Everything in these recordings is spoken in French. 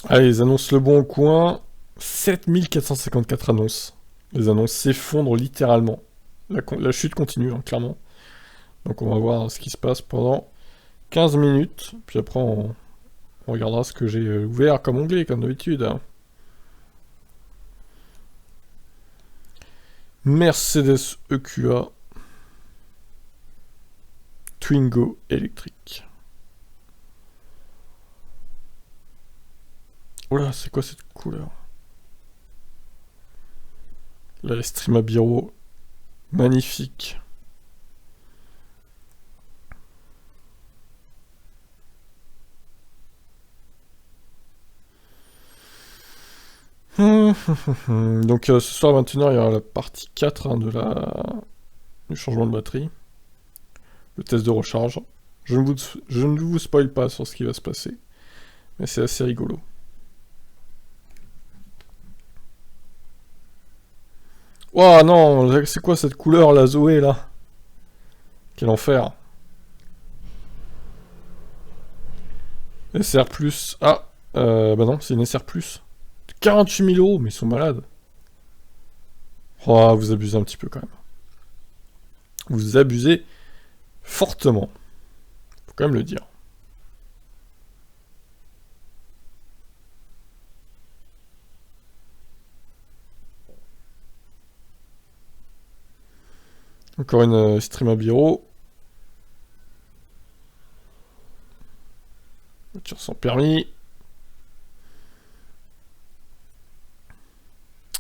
Allez, ils annoncent le bon coin. 7454 annonces. Les annonces s'effondrent littéralement. La chute continue, hein, clairement. Donc on va voir ce qui se passe pendant 15 minutes. Puis après, on regardera ce que j'ai ouvert comme onglet, comme d'habitude. Hein. Mercedes EQA. Twingo électrique. Oh là, c'est quoi cette couleur? La Streama Biro. Magnifique. Donc ce soir à 21h, il y aura la partie 4 hein, du changement de batterie. Le test de recharge. Je ne vous spoil pas sur ce qui va se passer. Mais c'est assez rigolo. Oh non, c'est quoi cette couleur, la Zoé, là? Quel enfer. SR+. Ah, bah non, c'est une SR+. 48 000 euros, mais ils sont malades. Oh, vous abusez un petit peu, quand même. Vous abusez fortement. Faut quand même le dire. Encore une Streama Biro. Voiture sans permis.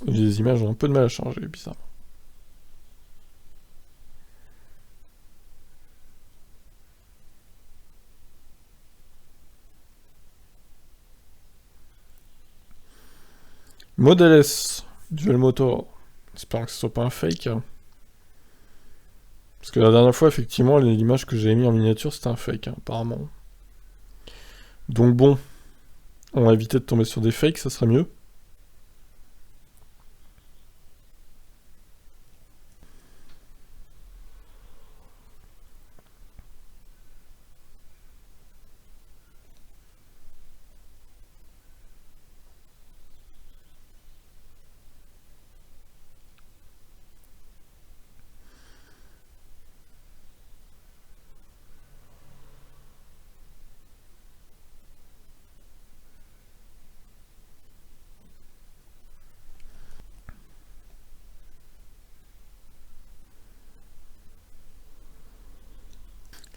Les images ont un peu de mal à changer, bizarre. Model S, Dual Motor. J'espère que ce soit pas un fake. Hein. Parce que la dernière fois, effectivement, l'image que j'avais mis en miniature, c'était un fake, hein, apparemment. Donc bon, on va éviter de tomber sur des fakes, ça serait mieux.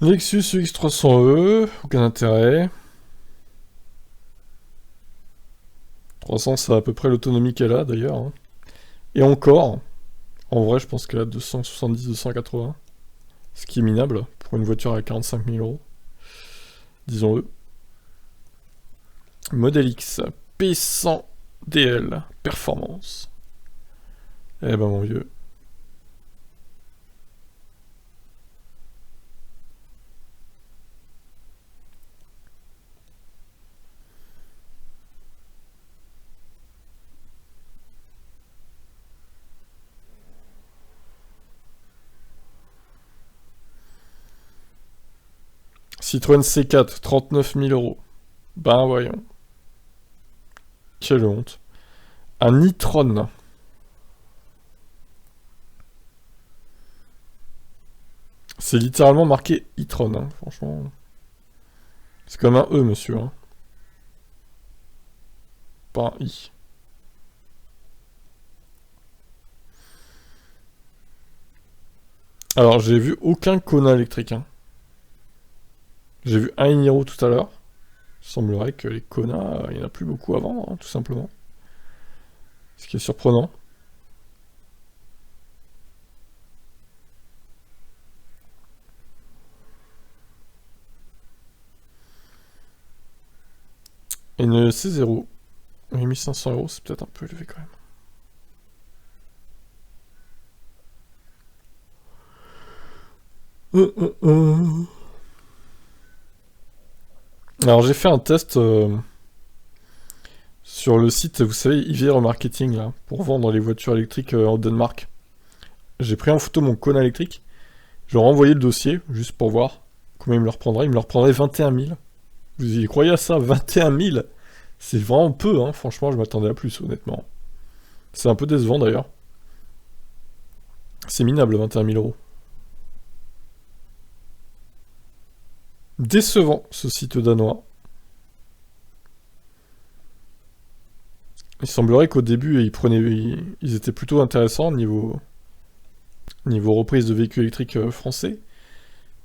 Lexus UX300E, aucun intérêt. 300, c'est à peu près l'autonomie qu'elle a d'ailleurs. Hein. Et encore, en vrai, je pense qu'elle a 270-280. Ce qui est minable pour une voiture à 45 000 euros. Disons-le. Model X, P100 DL, performance. Eh ben mon vieux. Citroën C4, 39 000 euros. Ben voyons. Quelle honte. Un e-tron. C'est littéralement marqué e-tron, hein, franchement. C'est comme un E, monsieur. Hein. Pas un I. Alors, j'ai vu aucun Kona électrique. Hein. J'ai vu un Iniro tout à l'heure. Il semblerait que les Kona, il n'y en a plus beaucoup avant, hein, tout simplement. Ce qui est surprenant. Et une C0. 8500 euros, c'est peut-être un peu élevé quand même. Alors j'ai fait un test sur le site, vous savez, IVR Remarketing, là, pour vendre les voitures électriques en Danemark. J'ai pris en photo mon Kona électrique, je leur ai envoyé le dossier, juste pour voir combien il me le reprendrait. Il me le reprendrait 21 000. Vous y croyez à ça? 21 000? C'est vraiment peu, hein. Franchement, je m'attendais à plus, honnêtement. C'est un peu décevant, d'ailleurs. C'est minable, 21 000 euros. Décevant, ce site danois. Il semblerait qu'au début, ils étaient plutôt intéressants niveau reprise de véhicules électriques français.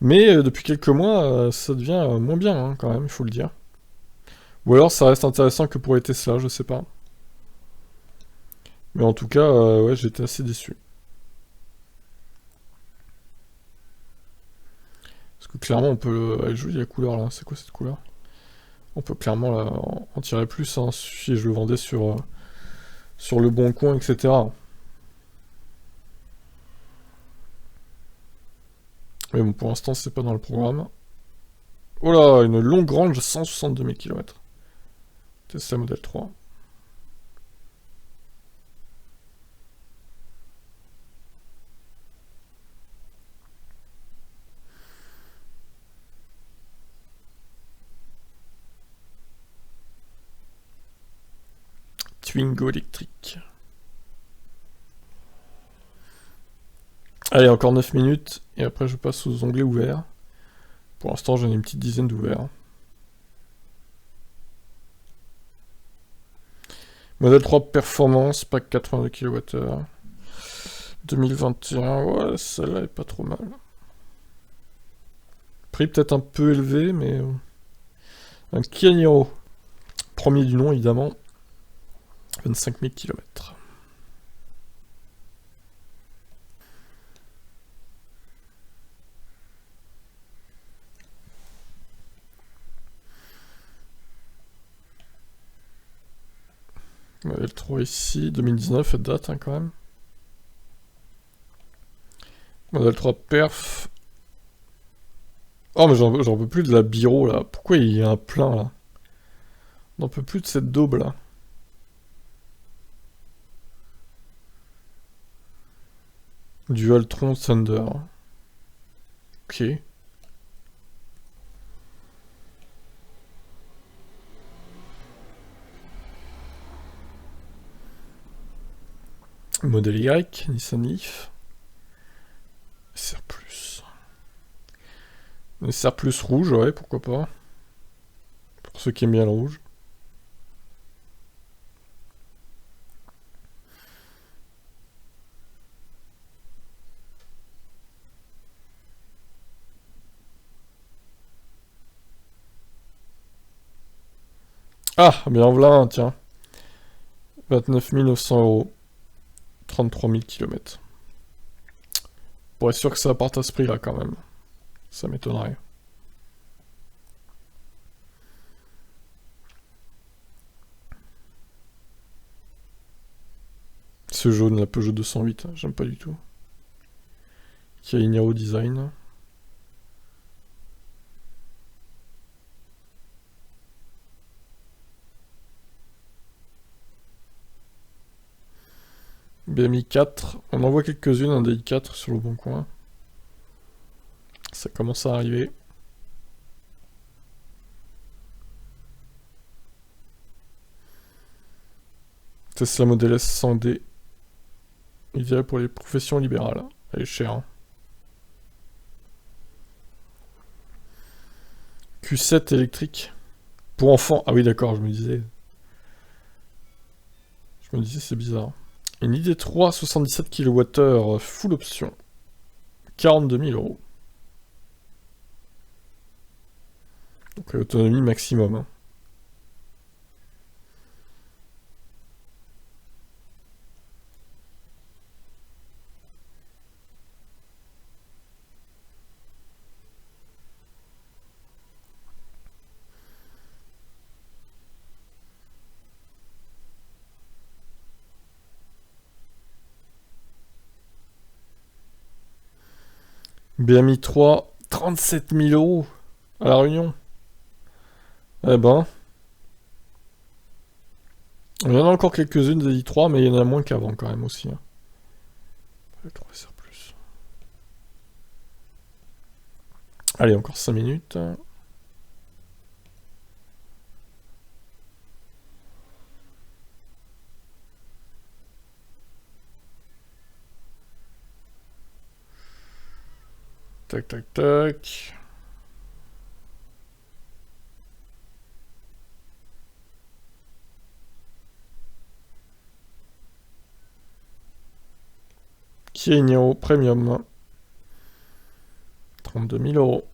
Mais depuis quelques mois, ça devient moins bien, hein, quand même, il faut le dire. Ou alors ça reste intéressant que pour les Tesla, je sais pas. Mais en tout cas, ouais, j'étais assez déçu. Parce que clairement, on peut... Elle est jolie la couleur, là. C'est quoi cette couleur? On peut clairement en tirer plus, hein, si je le vendais sur le bon coin, etc. Mais bon, pour l'instant, c'est pas dans le programme. Oh là, une longue range, 162 000 km. Tesla Model 3. Twingo électrique. Allez, encore 9 minutes, et après je passe aux onglets ouverts. Pour l'instant, j'en ai une petite dizaine d'ouverts. Model 3 Performance, pack 82 kWh. 2021, ouais, celle-là est pas trop mal. Prix peut-être un peu élevé, mais... un Kia Niro. Premier du nom, évidemment. 25 000 km. Model 3 ici, 2019, elle date hein, quand même. Model 3 Perf. Oh mais j'en peux plus de la Biro là. Pourquoi il y a un plein là? J'en peux plus de cette daube là. Dualtron Thunder. Ok. Modèle Y, Nissan Leaf. SR+. SR+ rouge, ouais, pourquoi pas. Pour ceux qui aiment bien le rouge. Ah, bien voilà un, tiens. 29 900 euros. 33 000 km. Pour être sûr que ça parte à ce prix là quand même. Ça m'étonnerait. Ce jaune, la Peugeot 208, j'aime pas du tout. Qui a Niro Design. BMI 4, on en voit quelques-unes, un DI4 sur le bon coin. Ça commence à arriver. Tesla Model S 100D. Idéal pour les professions libérales. Elle est chère. Hein. Q7 électrique. Pour enfants. Ah oui d'accord, je me disais. Je me disais c'est bizarre. Une ID3 77 kWh full option. 42 000 euros. Donc autonomie maximum. Hein. BMI 3, 37 000 euros à La Réunion. Eh ben. Il y en a encore quelques-unes des i3, mais il y en a moins qu'avant quand même aussi. Hein. Le 3SR+. Allez, encore 5 minutes. tac, tac, tac. Qui est Iniro Premium. 32 000 euros.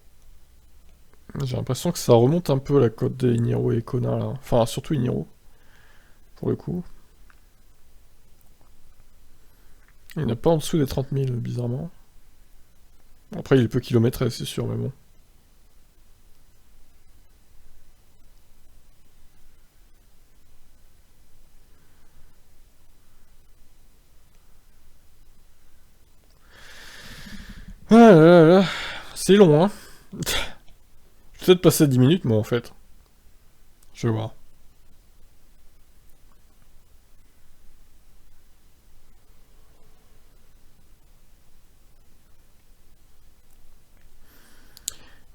J'ai l'impression que ça remonte un peu la cote des Iniro et Kona là. Enfin, surtout Iniro. Pour le coup. Il n'a pas en dessous des 30 000, bizarrement. Après, il est peu kilométré, c'est sûr, mais bon. Ah là là là. C'est long, hein. Je vais peut-être passer 10 minutes, moi, en fait. Je vais voir.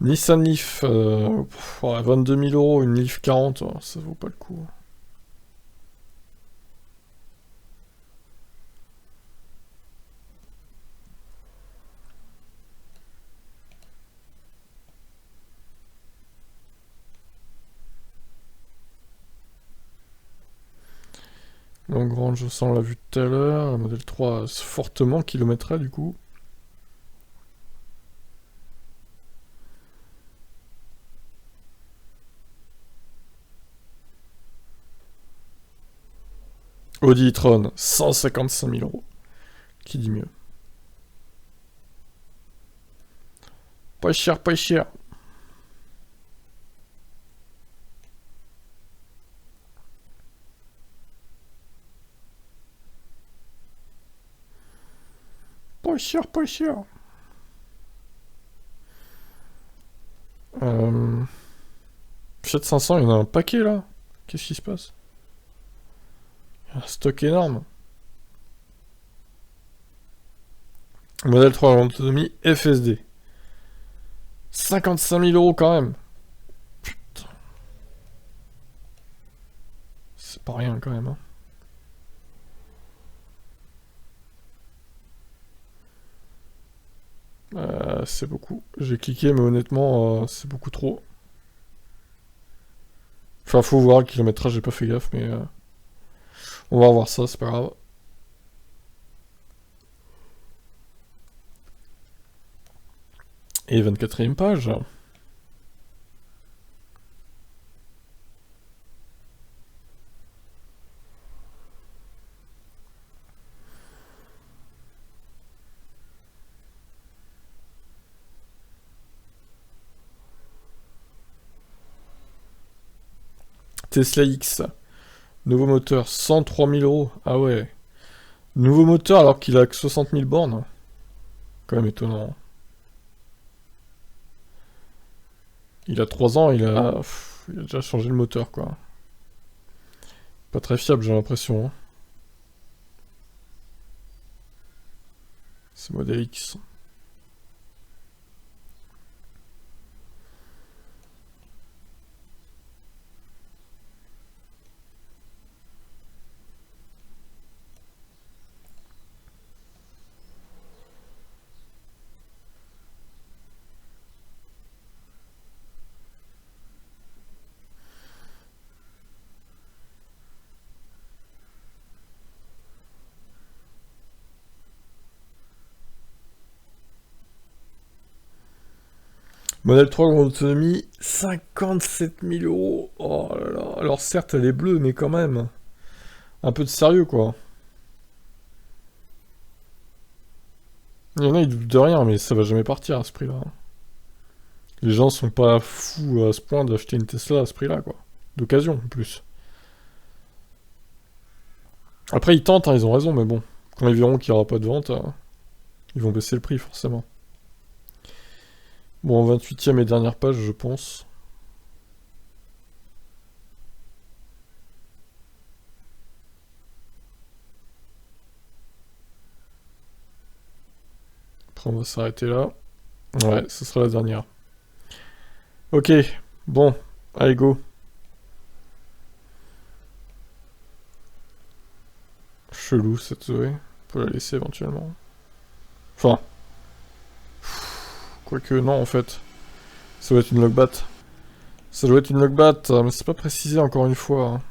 Nissan Leaf, ouais, 22 000 euros, une Leaf 40, ça vaut pas le coup. Long range, ça on l'a vu tout à l'heure. Le modèle 3, fortement kilométré du coup. Audi e-tron, 155 000 euros. Qui dit mieux? Pas cher, pas cher. Pas cher, pas cher. Fiat 500, il y en a un paquet là. Qu'est-ce qui se passe? Il y a un stock énorme. Modèle 3 en autonomie FSD. 55 000 euros quand même. Putain. C'est pas rien quand même. Hein. C'est beaucoup. J'ai cliqué, mais honnêtement, c'est beaucoup trop. Enfin, faut voir le kilométrage, j'ai pas fait gaffe, mais on va revoir ça, c'est pas grave. Et 24e page. Tesla X. Nouveau moteur, 103 000 euros. Ah ouais. Nouveau moteur alors qu'il a que 60 000 bornes. Quand même étonnant. Il a 3 ans, il a déjà changé le moteur, quoi. Pas très fiable, j'ai l'impression. Hein. C'est modèle X. Modèle 3 grande autonomie, 57 000 euros. Oh là là. Alors certes, elle est bleue, mais quand même. Un peu de sérieux, quoi. Il y en a, ils doutent de rien, mais ça va jamais partir à ce prix-là. Les gens sont pas fous à ce point d'acheter une Tesla à ce prix-là, quoi. D'occasion, en plus. Après, ils tentent, hein, ils ont raison, mais bon. Quand ils verront qu'il n'y aura pas de vente, ils vont baisser le prix, forcément. Bon, 28e et dernière page, je pense. Après, on va s'arrêter là. Ouais, ce sera la dernière. Ok, bon, allez, go. Chelou, cette Zoé. On peut la laisser éventuellement. Enfin... Quoique, non, en fait. Ça doit être une logbat. Ça doit être une logbat, mais c'est pas précisé encore une fois. Hein.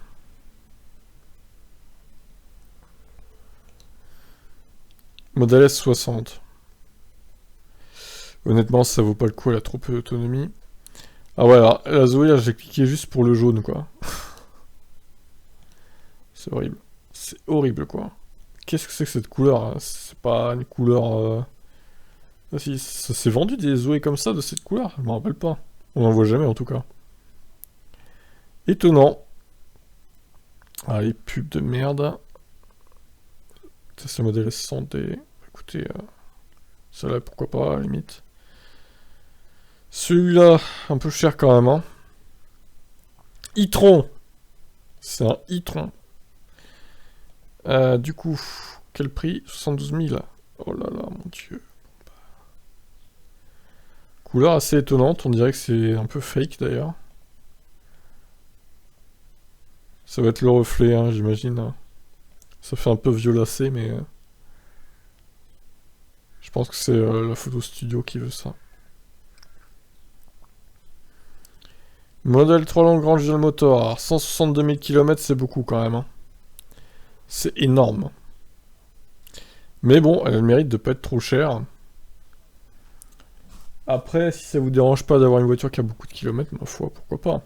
Modèle S60. Honnêtement, ça vaut pas le coup, elle a trop peu d'autonomie. Ah ouais, alors, la Zoé, là, j'ai cliqué juste pour le jaune, quoi. C'est horrible. C'est horrible, quoi. Qu'est-ce que c'est que cette couleur hein? C'est pas une couleur... Ah si, ça s'est vendu des Zoé comme ça, de cette couleur? Je m'en rappelle pas. On en voit jamais, en tout cas. Étonnant. Ah, les pubs de merde. Ça, c'est le modèle S100D. Écoutez, celle-là, pourquoi pas, à la limite. Celui-là, un peu cher quand même, hein. e-tron. C'est un e-tron. Du coup, quel prix? 72 000. Oh là là, mon dieu. Couleur assez étonnante, on dirait que c'est un peu fake d'ailleurs. Ça va être le reflet, hein, j'imagine. Ça fait un peu violacé, mais... je pense que c'est la photo studio qui veut ça. Modèle 3 long Grand Gel Motor. Alors 162 000 km, c'est beaucoup quand même. Hein. C'est énorme. Mais bon, elle a le mérite de pas être trop chère. Après, si ça vous dérange pas d'avoir une voiture qui a beaucoup de kilomètres, ma foi, pourquoi pas.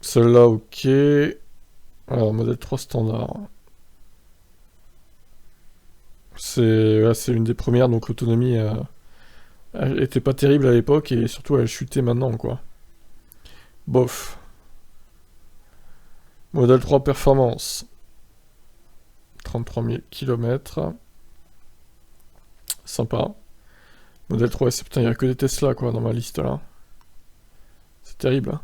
Celle-là, ok. Alors, modèle 3 standard. C'est une des premières, donc l'autonomie elle était pas terrible à l'époque, et surtout elle a chuté maintenant, quoi. Bof. Modèle 3 performance. 33 000 km. Sympa. Modèle 3 S, putain, il n'y a que des Tesla, quoi, dans ma liste, là. C'est terrible, hein.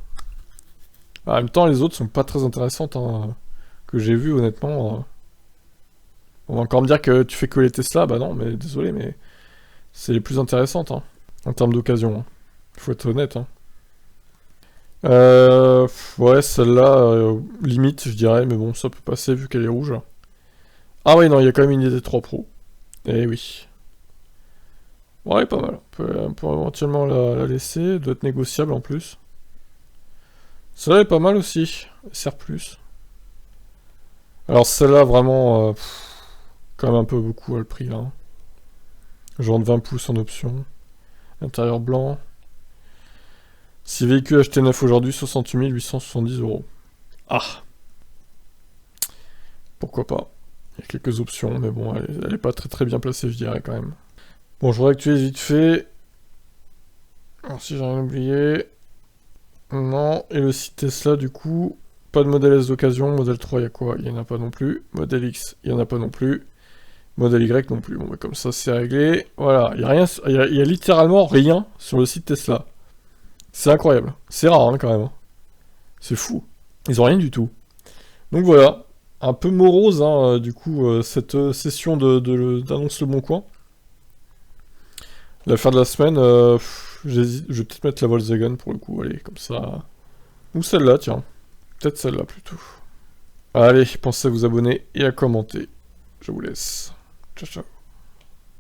En même temps, les autres sont pas très intéressantes, hein, que j'ai vues, honnêtement. On va encore me dire que tu fais que les Tesla, bah non, mais désolé, mais c'est les plus intéressantes, hein, en termes d'occasion. Hein. Faut être honnête, hein. Ouais, celle-là, limite, je dirais, mais bon, ça peut passer vu qu'elle est rouge. Ah oui, non, il y a quand même une ID3 Pro. Eh oui. Ouais, pas mal. On peut éventuellement la laisser, elle doit être négociable en plus. Celle-là est pas mal aussi, elle sert plus. Alors celle-là, vraiment, quand même un peu beaucoup le prix, là. Hein. Genre de 20 pouces en option. Intérieur blanc. Si véhicule acheté neuf aujourd'hui, 68 870 €. Ah. Pourquoi pas. Il y a quelques options, mais bon, elle est pas très bien placée, je dirais, quand même. Bon, je réactualise vite fait. Alors, si j'ai rien oublié... Non, et le site Tesla, du coup... Pas de modèle S d'occasion, modèle 3, il y a quoi? Il y en a pas non plus. Modèle X, il y en a pas non plus. Modèle Y non plus. Bon, bah comme ça, c'est réglé. Voilà, il y a rien... Il y a littéralement rien sur le site Tesla. C'est incroyable. C'est rare, hein, quand même. C'est fou. Ils ont rien du tout. Donc voilà. Un peu morose, hein, du coup, cette session d'annonce Le Bon Coin. L'affaire de la semaine, j'hésite, je vais peut-être mettre la Volkswagen pour le coup, allez, comme ça. Ou celle-là, tiens. Peut-être celle-là plutôt. Allez, pensez à vous abonner et à commenter. Je vous laisse. Ciao, ciao.